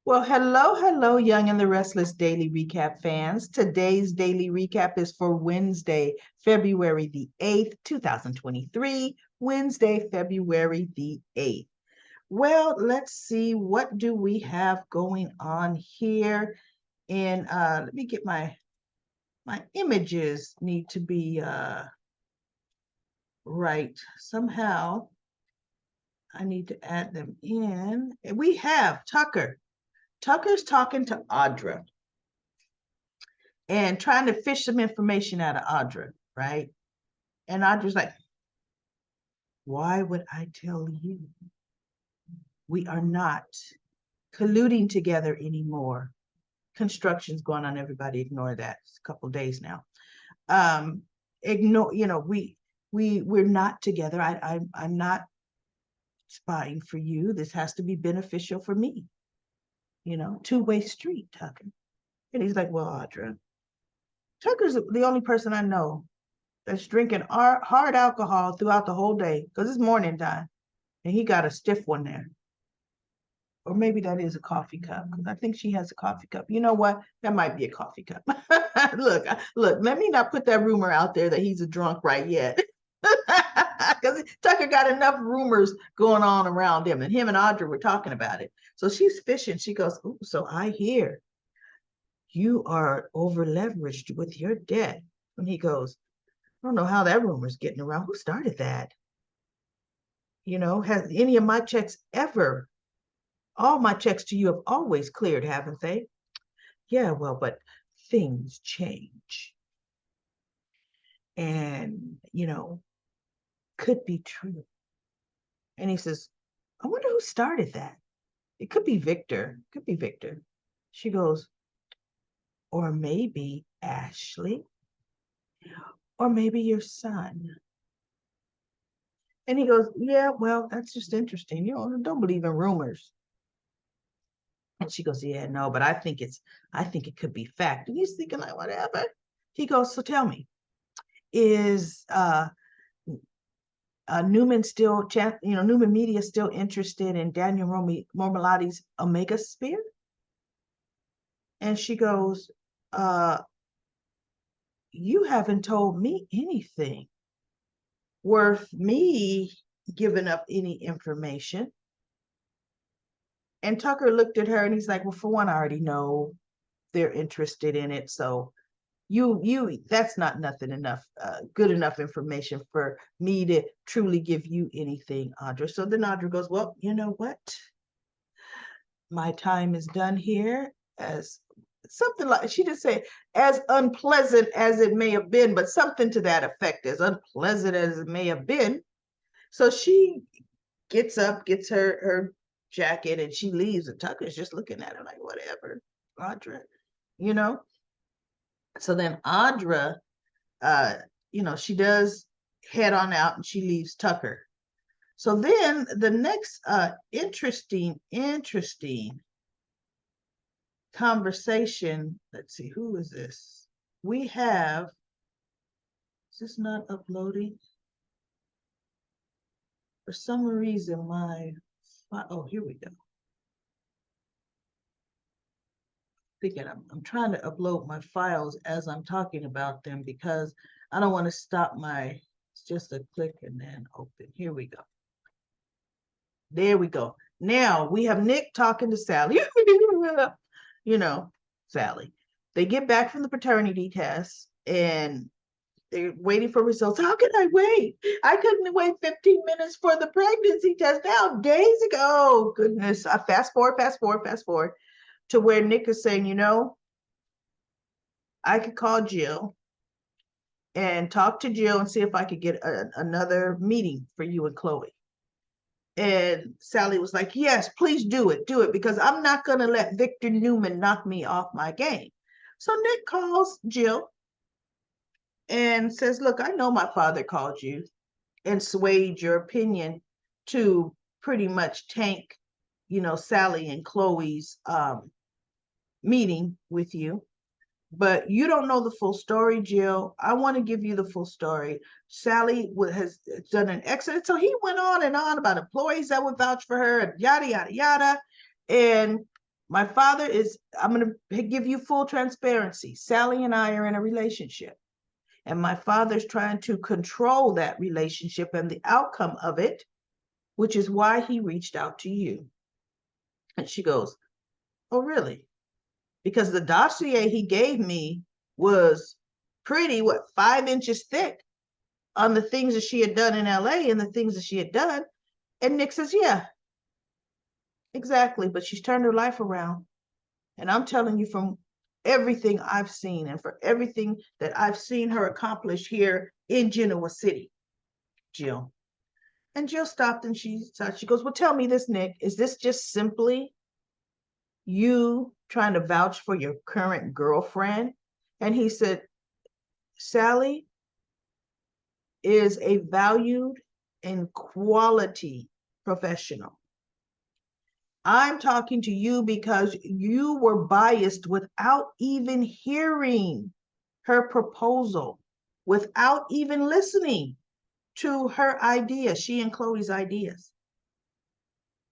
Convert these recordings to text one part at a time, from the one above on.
Well, hello, Young and the Restless Daily Recap fans. Today's daily recap is for Wednesday, February the 8th, 2023. Wednesday, February the 8th. Well, let's see, what do we have going on here? And let me get my images need to be right. Somehow I need to add them in. We have Tucker. Tucker's talking to Audra and trying to fish some information out of Audra, right? And Audra's like, why would I tell you? We are not colluding together anymore. Construction's going on, everybody ignore that. It's a couple days now. Ignore, we're not together. I'm not spying for you. This has to be beneficial for me. Two-way street, Tucker. And he's like, well, Audra, Tucker's the only person I know that's drinking hard alcohol throughout the whole day because it's morning time and he got a stiff one there. Or maybe that is a coffee cup because I think she has a coffee cup. You know what? That might be a coffee cup. look, let me not put that rumor out there that he's a drunk right yet. Because Tucker got enough rumors going on around him, and him and Audra were talking about it. So she's fishing. She goes, "Ooh, so I hear you are over leveraged with your debt." And he goes, I don't know how that rumor's getting around. Who started that? Has any of my checks ever, all my checks to you have always cleared, haven't they? Yeah, well, but things change. And, could be true. And he says, I wonder who started that. It could be Victor. Could be Victor. She goes, or maybe Ashley, or maybe your son. And he goes, yeah, well, that's just interesting. Don't believe in rumors. And she goes, yeah, no, but I think it could be fact. And he's thinking like, whatever. He goes, so tell me, is Newman still, Newman Media still interested in Daniel Mormolati's Omega Sphere? And she goes, you haven't told me anything worth me giving up any information. And Tucker looked at her and he's like, well, for one, I already know they're interested in it. So that's not good enough information for me to truly give you anything, Audra. So then Audra goes, well, you know what? My time is done here. As something like, she didn't say as unpleasant as it may have been, but something to that effect, as unpleasant as it may have been. So she gets up, gets her jacket, and she leaves, and Tucker's just looking at her like, whatever, Audra, you know? So then Audra, she does head on out and she leaves Tucker. So then the next interesting conversation, let's see, who is this? We have, is this not uploading? For some reason, oh, here we go. I'm trying to upload my files as I'm talking about them because I don't want to stop it's just a click and then open. Here we go. There we go. Now we have Nick talking to Sally. Sally. They get back from the paternity test and they're waiting for results. How can I wait? I couldn't wait 15 minutes for the pregnancy test now, days ago. Goodness. Fast forward to where Nick is saying, I could call Jill and talk to Jill and see if I could get another meeting for you and Chloe. And Sally was like, yes, please do it, because I'm not going to let Victor Newman knock me off my game. So Nick calls Jill and says, look, I know my father called you and swayed your opinion to pretty much tank, Sally and Chloe's meeting with you. But you don't know the full story, Jill. I want to give you the full story. Sally has done an excellent. So he went on and on about employees that would vouch for her and yada, yada, yada. And My father is, I'm going to give you full transparency. Sally and I are in a relationship, and my father's trying to control that relationship and the outcome of it, which is why he reached out to you. And she goes, oh, really? Because the dossier he gave me was pretty, 5 inches thick on the things that she had done in LA and the things that she had done. And Nick says, yeah, exactly. But she's turned her life around. And I'm telling you, from everything I've seen and for everything that I've seen her accomplish here in Genoa City, Jill. And Jill stopped and she goes, well, tell me this, Nick, is this just simply you trying to vouch for your current girlfriend? And he said, Sally is a valued and quality professional. I'm talking to you because you were biased without even hearing her proposal, without even listening to her ideas, she and Chloe's ideas.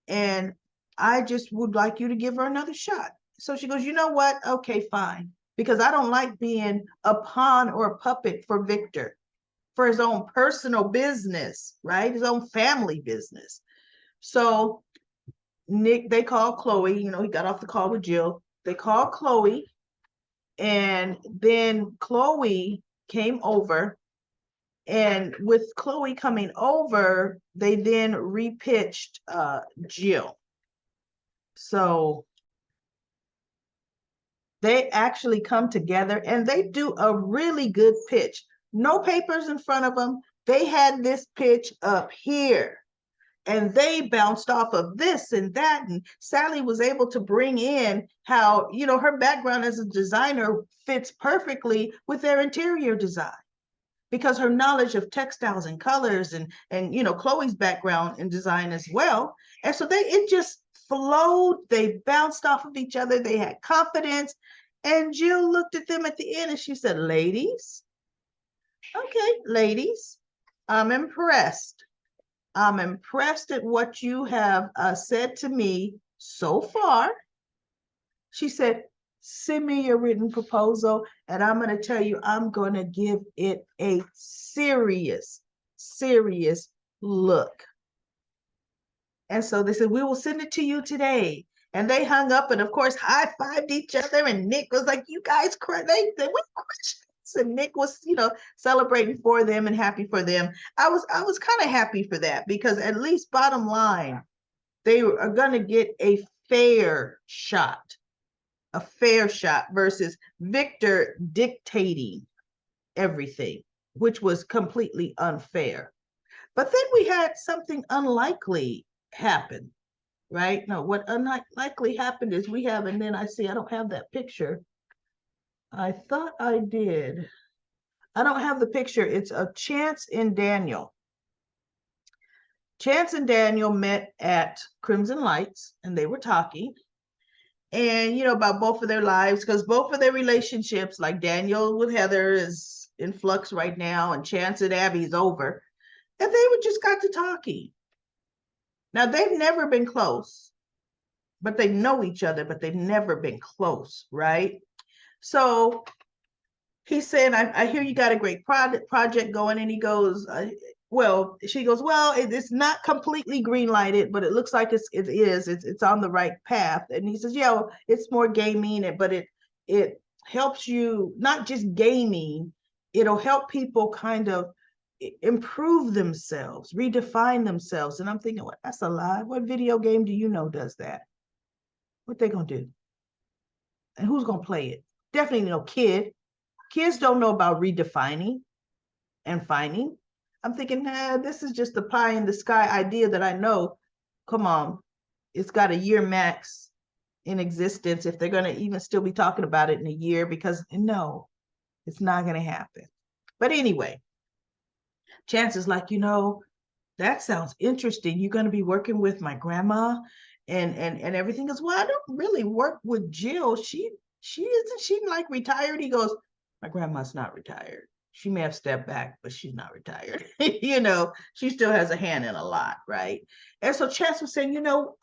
And I just would like you to give her another shot. So she goes, you know what? Okay, fine. Because I don't like being a pawn or a puppet for Victor, for his own personal business, right? His own family business. So Nick, they called Chloe, he got off the call with Jill. They called Chloe, and then Chloe came over. And with Chloe coming over, they then repitched Jill. So they actually come together and they do a really good pitch. No papers in front of them. They had this pitch up here, and they bounced off of this and that. And Sally was able to bring in how, her background as a designer fits perfectly with their interior design, because her knowledge of textiles and colors and Chloe's background in design as well. And so it just flowed. They bounced off of each other. They had confidence. And Jill looked at them at the end and she said, ladies, I'm impressed. I'm impressed at what you have said to me so far. She said, send me your written proposal, and I'm going to tell you, I'm going to give it a serious look. And so they said, we will send it to you today. And they hung up and, of course, high-fived each other. And Nick was like, you guys, they said, we Christians. And Nick was, celebrating for them and happy for them. I was kind of happy for that, because at least bottom line, they are going to get a fair shot versus Victor dictating everything, which was completely unfair. But then we had something unlikely happen, right? No, what unlikely happened is and then I don't have that picture. I thought I did. I don't have the picture. It's of Chance and Daniel. Chance and Daniel met at Crimson Lights, and they were talking. And about both of their lives, because both of their relationships, like Daniel with Heather is in flux right now, and Chance and Abby's over. And they just got to talking. Now, they've never been close, but they know each other, but they've never been close, right? So he said, I hear you got a great project going. And he goes, she goes, well, it's not completely green lighted, but it looks like it's on the right path. And he says, yeah, it's more gaming, but it helps you, not just gaming, it'll help people kind of improve themselves, redefine themselves. And I'm thinking, well, that's a lie. What video game do you know does that? What they gonna do? And who's gonna play it? Definitely no kid. Kids don't know about redefining and finding. I'm thinking, this is just the pie in the sky idea that I know. Come on, it's got a year max in existence if they're going to even still be talking about it in a year, because no, it's not going to happen. But anyway, Chance is like, that sounds interesting. You're going to be working with my grandma and everything. Goes, well, I don't really work with Jill. She isn't like retired. He goes, my grandma's not retired. She may have stepped back, but she's not retired. You know, she still has a hand in a lot, right? And so Chance was saying, you know,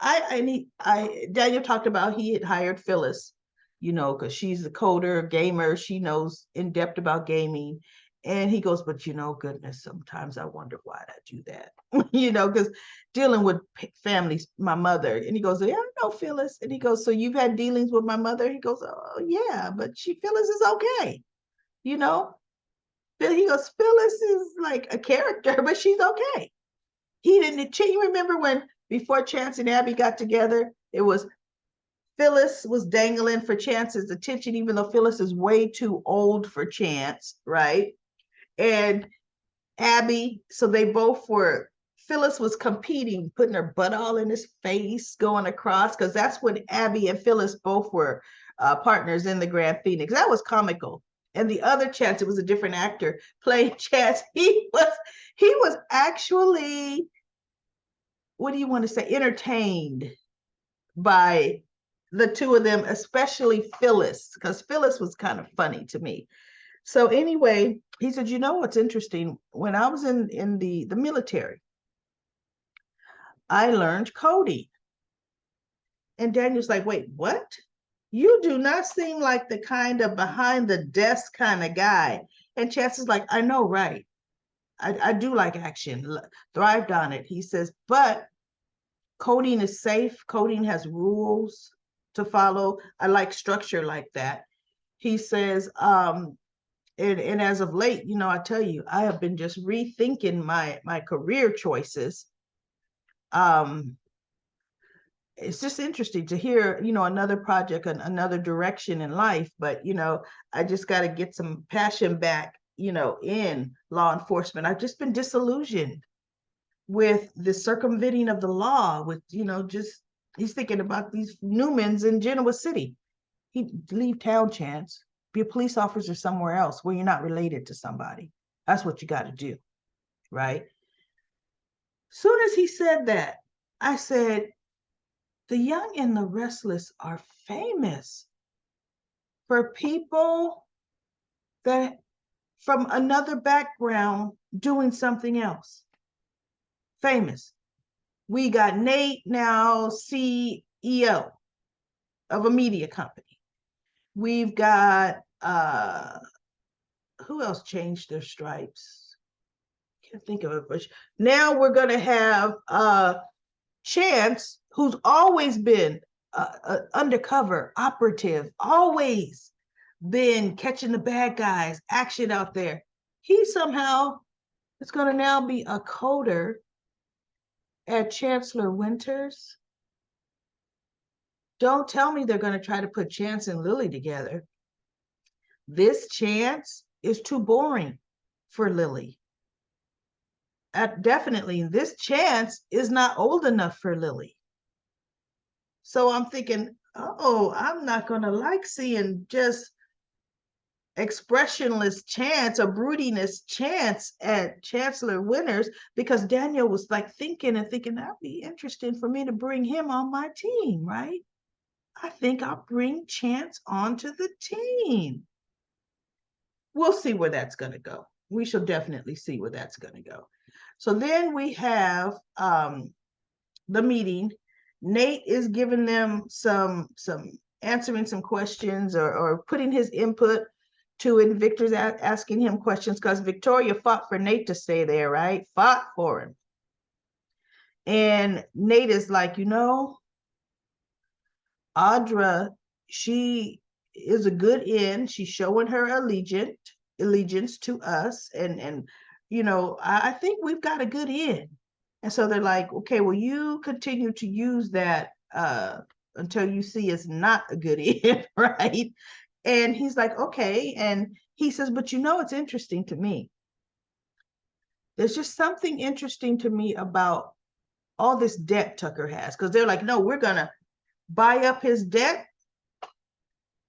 Daniel talked about he had hired Phyllis, you know, because she's a coder, gamer, she knows in depth about gaming. And he goes, but you know, goodness, sometimes I wonder why I do that, you know, because dealing with families, my mother. And he goes, yeah, I know Phyllis. And he goes, so you've had dealings with my mother? He goes, oh, yeah, but Phyllis is okay, you know? He goes, Phyllis is like a character, but she's okay. He didn't, you remember when before Chance and Abby got together, it was Phyllis was dangling for Chance's attention, even though Phyllis is way too old for Chance, right? And Abby, so they both were, Phyllis was competing, putting her butt all in his face, going across, because that's when Abby and Phyllis both were partners in the Grand Phoenix. That was comical. And the other Chance, it was a different actor playing Chance. He was actually, what do you want to say, entertained by the two of them, especially Phyllis, because Phyllis was kind of funny to me. So anyway, he said, you know what's interesting? When I was in the military, I learned coding. And Daniel's like, wait, what? You do not seem like the kind of behind the desk kind of guy. And Chance is like, I know, right? I do like action, thrived on it. He says, but coding is safe. Coding has rules to follow. I like structure like that. He says, and as of late, you know, I tell you, I have been just rethinking my career choices. It's just interesting to hear, you know, another project and another direction in life. But, you know, I just got to get some passion back, you know, in law enforcement. I've just been disillusioned with the circumventing of the law, with, you know, just he's thinking about these Newmans in Genoa City. He'd leave town, Chance, be a police officer somewhere else where you're not related to somebody. That's what you got to do, right? Soon as he said that, I said, the young and the restless are famous for people that from another background doing something else. Famous. We got Nate now CEO of a media company. We've got who else changed their stripes? Can't think of it, but now we're gonna have Chance, who's always been undercover operative, always been catching the bad guys, action out there. He somehow is going to now be a coder at Chancellor Winters. Don't tell me they're going to try to put Chance and Lily together. This Chance is too boring for Lily. Definitely, this Chance is not old enough for Lily. So I'm thinking, oh, I'm not going to like seeing just expressionless Chance or broodiness Chance at Chancellor Winters, because Daniel was like thinking that'd be interesting for me to bring him on my team, right? I think I'll bring Chance onto the team. We'll see where that's going to go. We shall definitely see where that's going to go. So then we have the meeting. Nate is giving them some answering some questions or putting his input to it. Victor's asking him questions because Victoria fought for Nate to stay there, right? Fought for him. And Nate is like, you know, Audra, she is a good end. She's showing her allegiance to us. And you know, I think we've got a good end. And so they're like, okay, well, you continue to use that until you see it's not a good end, right? And he's like, okay. And he says, but you know, it's interesting to me. There's just something interesting to me about all this debt Tucker has. Because they're like, no, we're going to buy up his debt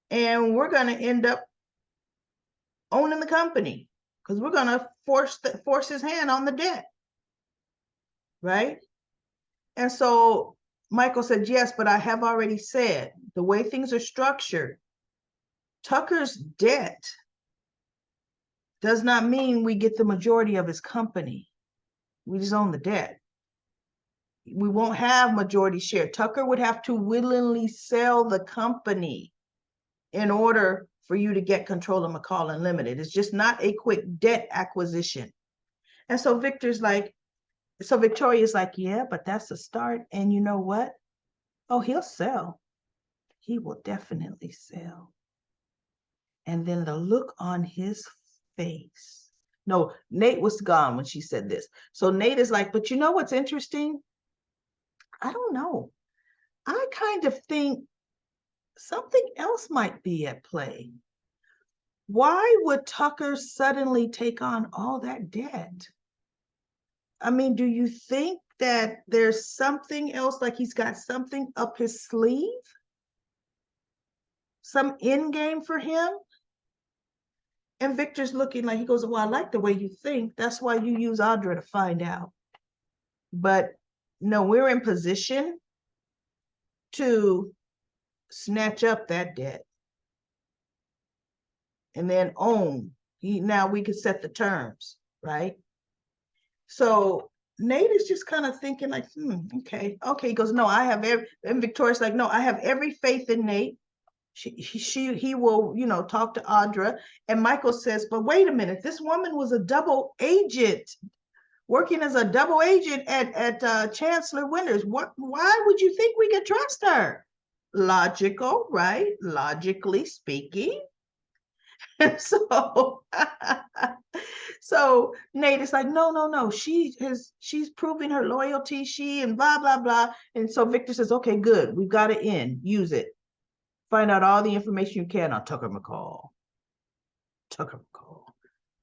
and we're going to end up owning the company because we're going to force his hand on the debt. Right? And so Michael said, yes, but I have already said the way things are structured, Tucker's debt Does not mean we get the majority of his company. We just own the debt. We won't have majority share. Tucker would have to willingly sell the company in order for you to get control of McCall Unlimited. It's just not a quick debt acquisition. And so Victoria's like, yeah, but that's a start. And you know what? Oh, he'll sell. He will definitely sell. And then the look on his face. No, Nate was gone when she said this. So Nate is like, but you know what's interesting? I don't know. I kind of think something else might be at play. Why would Tucker suddenly take on all that debt? I mean, do you think that there's something else, like he's got something up his sleeve? Some end game for him? And Victor's looking like, he goes, well, I like the way you think. That's why you use Audra to find out. But no, we're in position to snatch up that debt and then own. Now we can set the terms, right? So Nate is just kind of thinking like, okay. He goes, no, I have every, and Victoria's like, no, I have every faith in Nate. He will, talk to Audra. And Michael says, but wait a minute, this woman was a double agent, working as a double agent at Chancellor Winters. Why would you think we could trust her? Logical, right? Logically speaking. And so, so Nate is like, no. She's proving her loyalty. She and blah, blah, blah. And so Victor says, okay, good. We've got it in. Use it. Find out all the information you can on Tucker McCall.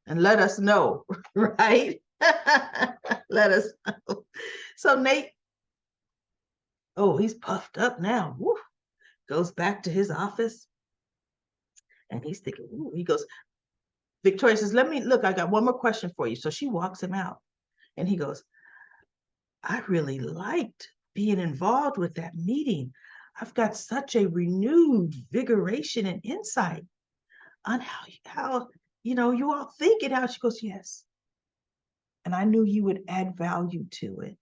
And let us know, right? Let us know. So Nate, he's puffed up now. Woo. Goes back to his office. And he's thinking, he goes, Victoria says, I got one more question for you. So she walks him out. And he goes, I really liked being involved with that meeting. I've got such a renewed vigoration and insight on how you all think and how. She goes, yes. And I knew you would add value to it.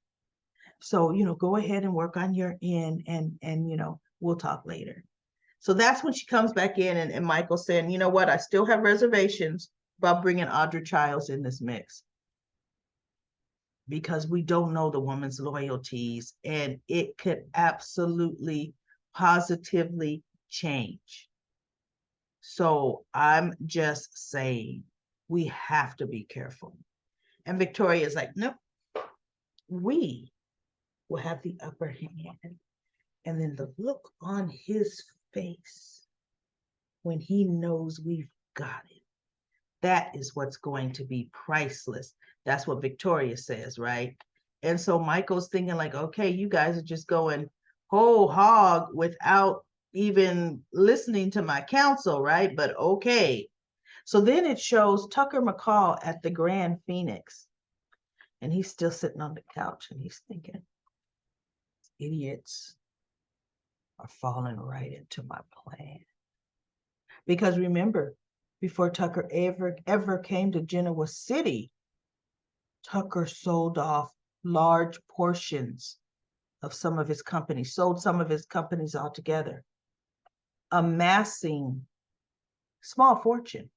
So, go ahead and work on your end and we'll talk later. So that's when she comes back in and Michael's saying, you know what? I still have reservations about bringing Audra Childs in this mix because we don't know the woman's loyalties and it could absolutely positively change. So I'm just saying we have to be careful. And Victoria's like, nope, we will have the upper hand. And then the look on his face when he knows we've got it, that is what's going to be priceless. That's what Victoria says, right? And so Michael's thinking like, okay, you guys are just going whole hog without even listening to my counsel, right? But okay. So then it shows Tucker McCall at the Grand Phoenix. And he's still sitting on the couch and he's thinking, idiots are falling right into my plan. Because remember, before Tucker ever came to Genoa City, Tucker sold off large portions of some of his companies, sold some of his companies altogether, amassing small fortune.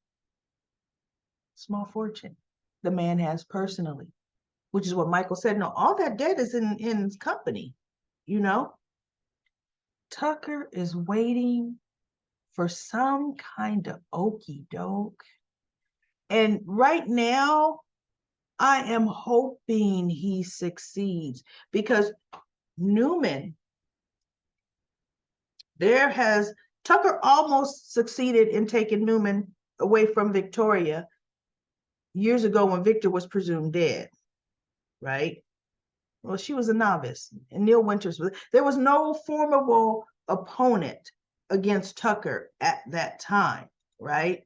The man has personally, which is what Michael said. No, all that debt is in his company, Tucker is waiting for some kind of okey doke. And right now, I am hoping he succeeds because Newman, Tucker almost succeeded in taking Newman away from Victoria years ago when Victor was presumed dead, right? Well, she was a novice and Neil Winters there was no formidable opponent against Tucker at that time, right?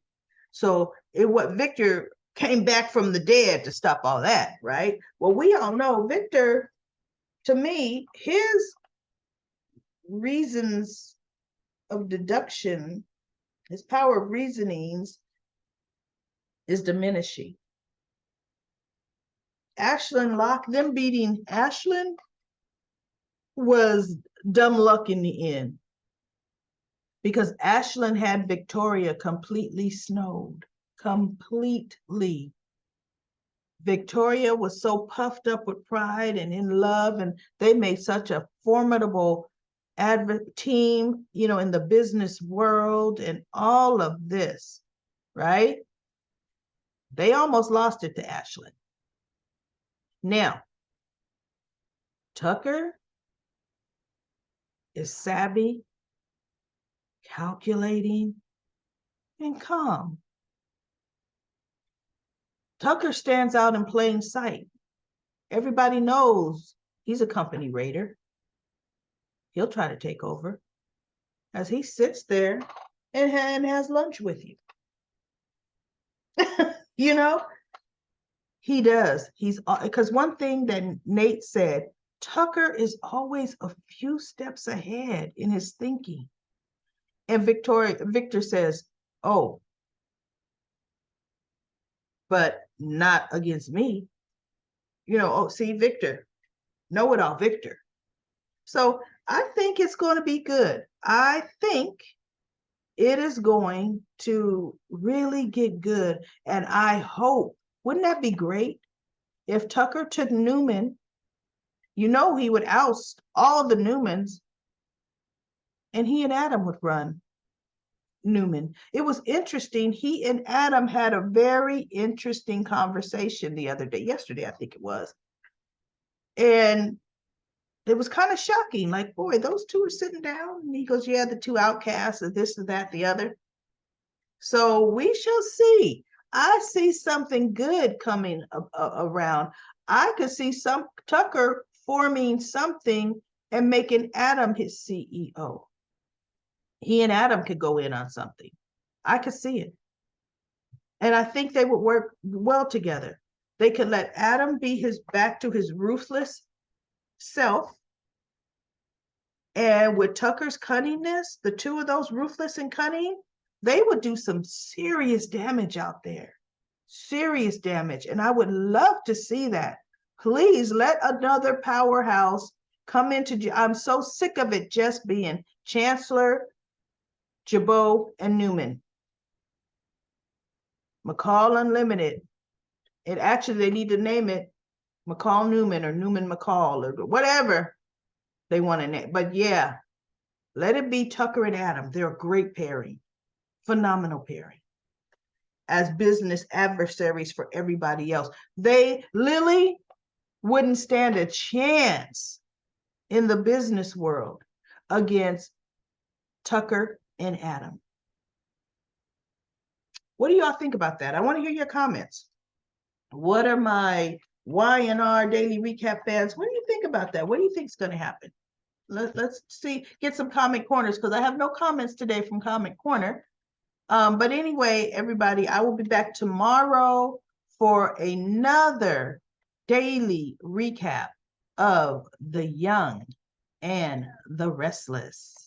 So what Victor came back from the dead to stop all that, right? Well, we all know Victor, to me, his reasons of deduction, his power of reasonings is diminishing. Ashlyn Locke, them beating Ashlyn was dumb luck in the end, because Ashlyn had Victoria completely snowed, completely. Victoria was so puffed up with pride and in love, and they made such a formidable team, you know, in the business world and all of this, right? They almost lost it to Ashlyn. Now, Tucker is savvy, calculating, and calm. Tucker stands out in plain sight. Everybody knows he's a company raider. He'll try to take over as he sits there and has lunch with you. You know, he does. He's because one thing that Nate said, Tucker is always a few steps ahead in his thinking. And Victor says, oh, but not against me. You know, oh, see, Victor, know it all, Victor. So I think it's going to be good. I think it is going to really get good. And I hope, wouldn't that be great if Tucker took Newman? You know, he would oust all the Newmans and he and Adam would run Newman. It was interesting. He and Adam had a very interesting conversation the other day, yesterday, I think it was. And it was kind of shocking. Like, boy, those two are sitting down. And he goes, yeah, the two outcasts, of this, or that, the other. So we shall see. I see something good coming around. I could see some Tucker forming something and making Adam his CEO. He and Adam could go in on something. I could see it. And I think they would work well together. They could let Adam be back to his ruthless self. And with Tucker's cunningness, the two of those, ruthless and cunning, they would do some serious damage out there. Serious damage. And I would love to see that. Please let another powerhouse come into. I'm so sick of it just being Chancellor, Jabot, and Newman. McCall Unlimited. It actually, they need to name it McCall Newman or Newman McCall or whatever they want to name. But yeah, let it be Tucker and Adam. They're a great pairing. Phenomenal pairing. As business adversaries for everybody else. Lily wouldn't stand a chance in the business world against Tucker and Adam. What do y'all think about that? I want to hear your comments. What are my Y&R Daily Recap fans? What do you think about that? What do you think is going to happen? Let's see, get some comment corners, because I have no comments today from Comment Corner. But anyway, everybody, I will be back tomorrow for another daily recap of The Young and the Restless.